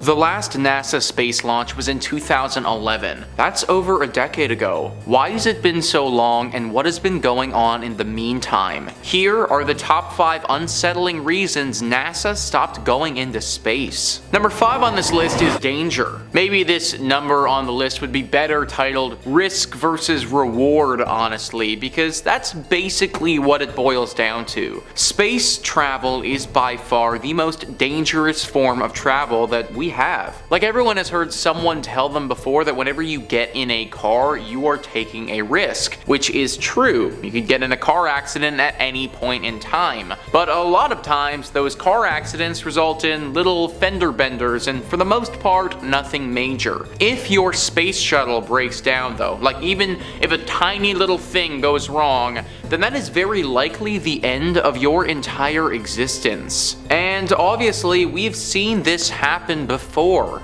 The last NASA space launch was in 2011. That's over a decade ago. Why has it been so long, and what has been going on in the meantime? Here are the top 5 unsettling reasons NASA stopped going into space. Number 5 on this list is danger. Maybe this number on the list would be better titled risk versus reward, honestly, because that's basically what it boils down to. Space travel is by far the most dangerous form of travel that we have. Like, everyone has heard someone tell them before that whenever you get in a car, you are taking a risk, which is true. You could get in a car accident at any point in time. But a lot of times, those car accidents result in little fender benders, and for the most part, nothing major. If your space shuttle breaks down though, like even if a tiny little thing goes wrong, then that is very likely the end of your entire existence. And obviously, we've seen this happen before.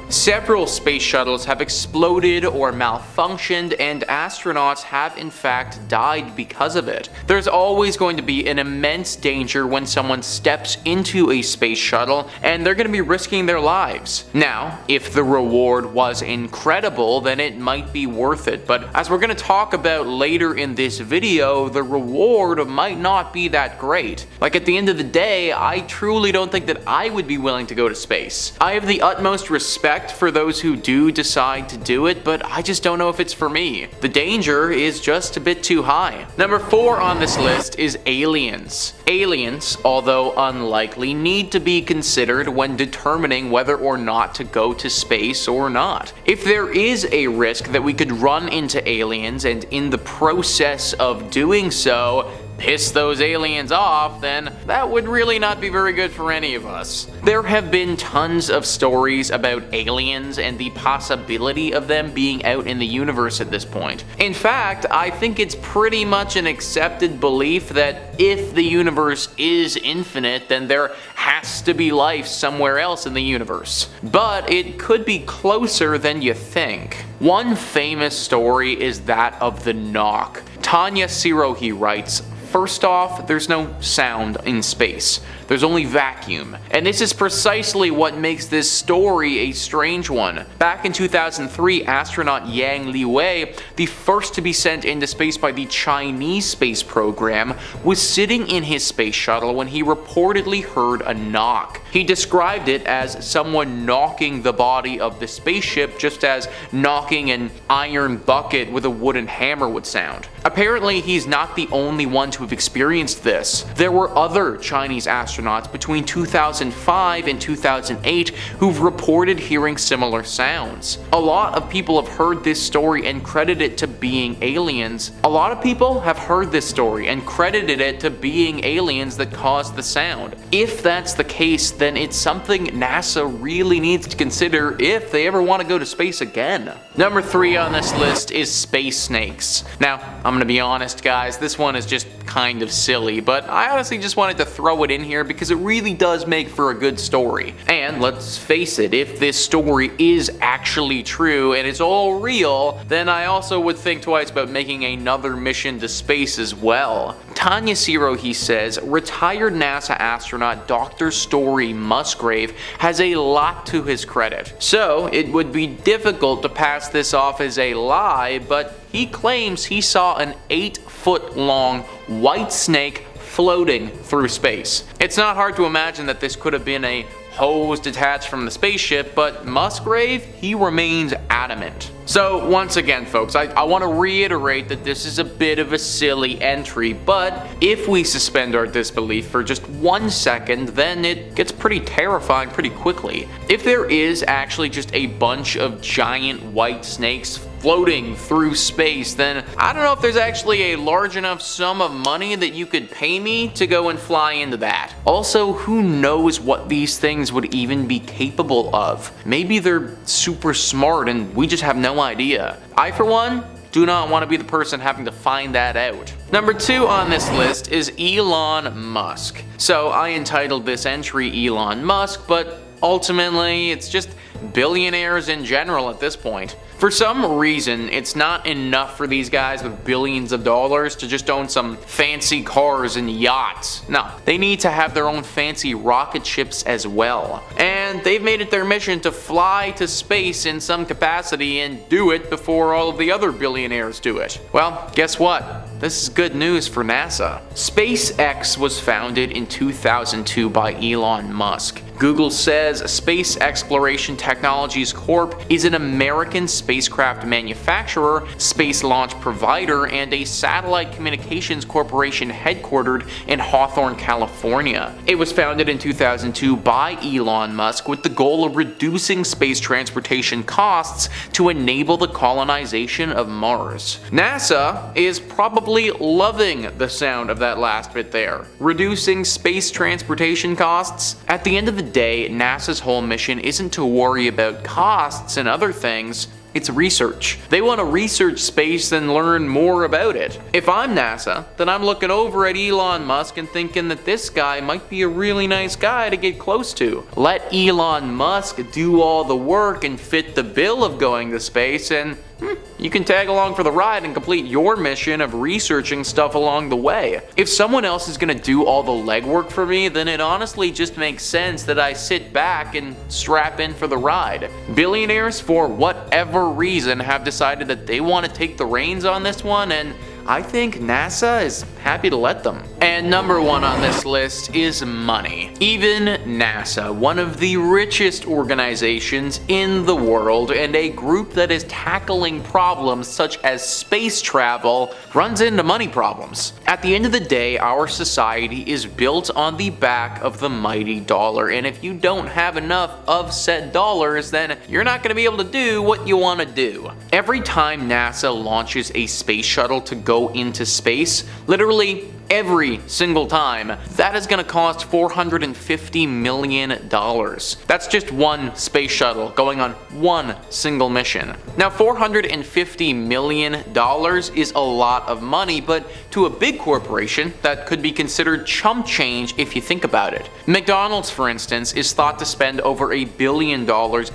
Several space shuttles have exploded or malfunctioned, and astronauts have in fact died because of it. There's always going to be an immense danger when someone steps into a space shuttle, and they're going to be risking their lives. Now, if the reward was incredible, then it might be worth it, but as we're going to talk about later in this video, the reward might not be that great. Like, at the end of the day, I truly don't think that I would be willing to go to space. I have the utmost respect for those who do decide to do it, but I just don't know if it's for me. The danger is just a bit too high. Number 4 on this list is aliens. Aliens, although unlikely, need to be considered when determining whether or not to go to space or not. If there is a risk that we could run into aliens, and in the process of doing so, piss those aliens off, then that would really not be very good for any of us. There have been tons of stories about aliens and the possibility of them being out in the universe at this point. In fact, I think it's pretty much an accepted belief that if the universe is infinite, then there has to be life somewhere else in the universe. But it could be closer than you think. One famous story is that of the knock. Tanya Sirohi writes, "First off, there's no sound in space. There's only vacuum. And this is precisely what makes this story a strange one. Back in 2003, astronaut Yang Liwei, the first to be sent into space by the Chinese space program, was sitting in his space shuttle when he reportedly heard a knock. He described it as someone knocking the body of the spaceship, just as knocking an iron bucket with a wooden hammer would sound. Apparently, he's not the only one to have experienced this. There were other Chinese astronauts between 2005 and 2008 who've reported hearing similar sounds. A lot of people have heard this story and credited it to being aliens. A lot of people have heard this story and credited it to being aliens that caused the sound. If that's the case, then it's something NASA really needs to consider if they ever want to go to space again. Number 3 on this list is space snakes. Now, I'm gonna be honest, guys, this one is just kind of silly, but I honestly just wanted to throw it in here because it really does make for a good story. And let's face it, if this story is actually true and it's all real, then I also would think twice about making another mission to space as well. Tanya Sirohi says, retired NASA astronaut Dr. Story Musgrave has a lot to his credit. So it would be difficult to pass this off as a lie, but he claims he saw an 8-foot-long white snake floating through space. It's not hard to imagine that this could have been a hose detached from the spaceship, but Musgrave, he remains adamant. So once again, folks, I want to reiterate that this is a bit of a silly entry, but if we suspend our disbelief for just 1 second, then it gets pretty terrifying pretty quickly. If there is actually just a bunch of giant white snakes floating through space, then I don't know if there's actually a large enough sum of money that you could pay me to go and fly into that. Also, who knows what these things would even be capable of? Maybe they're super smart and we just have no idea. I, for one, do not want to be the person having to find that out. Number 2 on this list is Elon Musk. So I entitled this entry Elon Musk, but ultimately it's just billionaires in general at this point. For some reason, it's not enough for these guys with billions of dollars to just own some fancy cars and yachts. No, they need to have their own fancy rocket ships as well. And they've made it their mission to fly to space in some capacity and do it before all of the other billionaires do it. Well, guess what? This is good news for NASA. SpaceX was founded in 2002 by Elon Musk. Google says Space Exploration Technologies Corp. is an American spacecraft manufacturer, space launch provider, and a satellite communications corporation headquartered in Hawthorne, California. It was founded in 2002 by Elon Musk with the goal of reducing space transportation costs to enable the colonization of Mars. NASA is probably loving the sound of that last bit there. Reducing space transportation costs? At the end of the day, NASA's whole mission isn't to worry about costs and other things. It's research. They want to research space and learn more about it. If I'm NASA, then I'm looking over at Elon Musk and thinking that this guy might be a really nice guy to get close to. Let Elon Musk do all the work and fit the bill of going to space, and you can tag along for the ride and complete your mission of researching stuff along the way. If someone else is gonna do all the legwork for me, then it honestly just makes sense that I sit back and strap in for the ride. Billionaires, for whatever reason, have decided that they want to take the reins on this one, and I think NASA is happy to let them. And number one on this list is money. Even NASA, one of the richest organizations in the world and a group that is tackling problems such as space travel, runs into money problems. At the end of the day, our society is built on the back of the mighty dollar, and if you don't have enough of said dollars, then you're not going to be able to do what you want to do. Every time NASA launches a space shuttle to go into space, literally every single time, that is going to cost $450 million. That's just one space shuttle going on one single mission. Now, $450 million is a lot of money, but to a big corporation, that could be considered chump change if you think about it. McDonald's, for instance, is thought to spend over $1 billion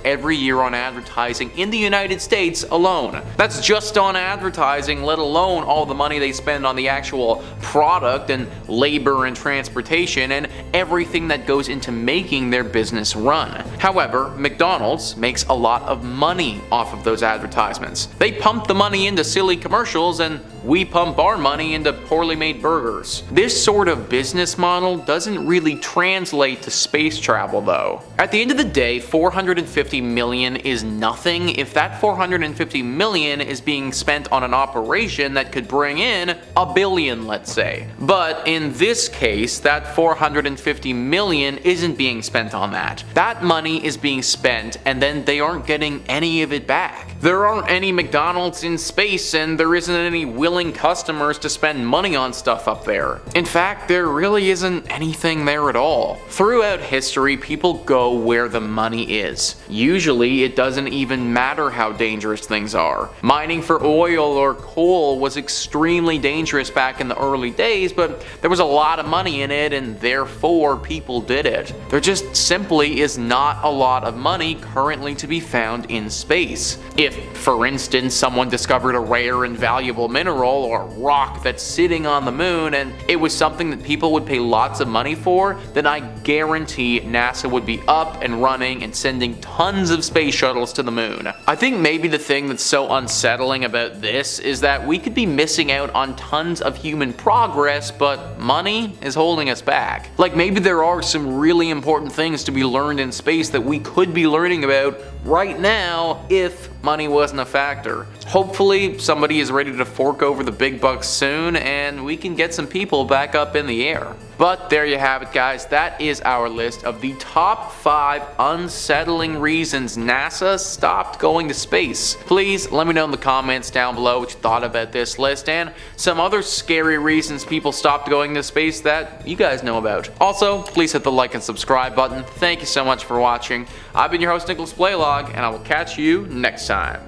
every year on advertising in the United States alone. That's just on advertising, let alone all the money they spend on the actual product and labor and transportation and everything that goes into making their business run. However, McDonald's makes a lot of money off of those advertisements. They pump the money into silly commercials, and we pump our money into poorly made burgers. This sort of business model doesn't really translate to space travel though. At the end of the day, $450 million is nothing if that $450 million is being spent on an operation that could bring in $1 billion, let's say. But in this case, that $450 million isn't being spent on that. That money is being spent, and then they aren't getting any of it back. There aren't any McDonald's in space, and there isn't any willing customers to spend money on stuff up there. In fact, there really isn't anything there at all. Throughout history, people go where the money is. Usually, it doesn't even matter how dangerous things are. Mining for oil or coal was extremely dangerous back in the early days, but there was a lot of money in it, and therefore people did it. There just simply is not a lot of money currently to be found in space. If, for instance, someone discovered a rare and valuable mineral or rock that's sitting on the moon and it was something that people would pay lots of money for, then I guarantee NASA would be up and running and sending tons of space shuttles to the moon. I think maybe the thing that's so unsettling about this is that we could be missing out on tons of human progress, but money is holding us back. Like, maybe there are some really important things to be learned in space that we could be learning about right now if money wasn't a factor. Hopefully somebody is ready to fork over the big bucks soon and we can get some people back up in the air. But there you have it, guys. That is our list of the top 5 unsettling reasons NASA stopped going to space. Please let me know in the comments down below what you thought about this list and some other scary reasons people stopped going to space that you guys know about. Also, please hit the like and subscribe button. Thank you so much for watching. I've been your host, Nicholas Blaylock, and I will catch you next time.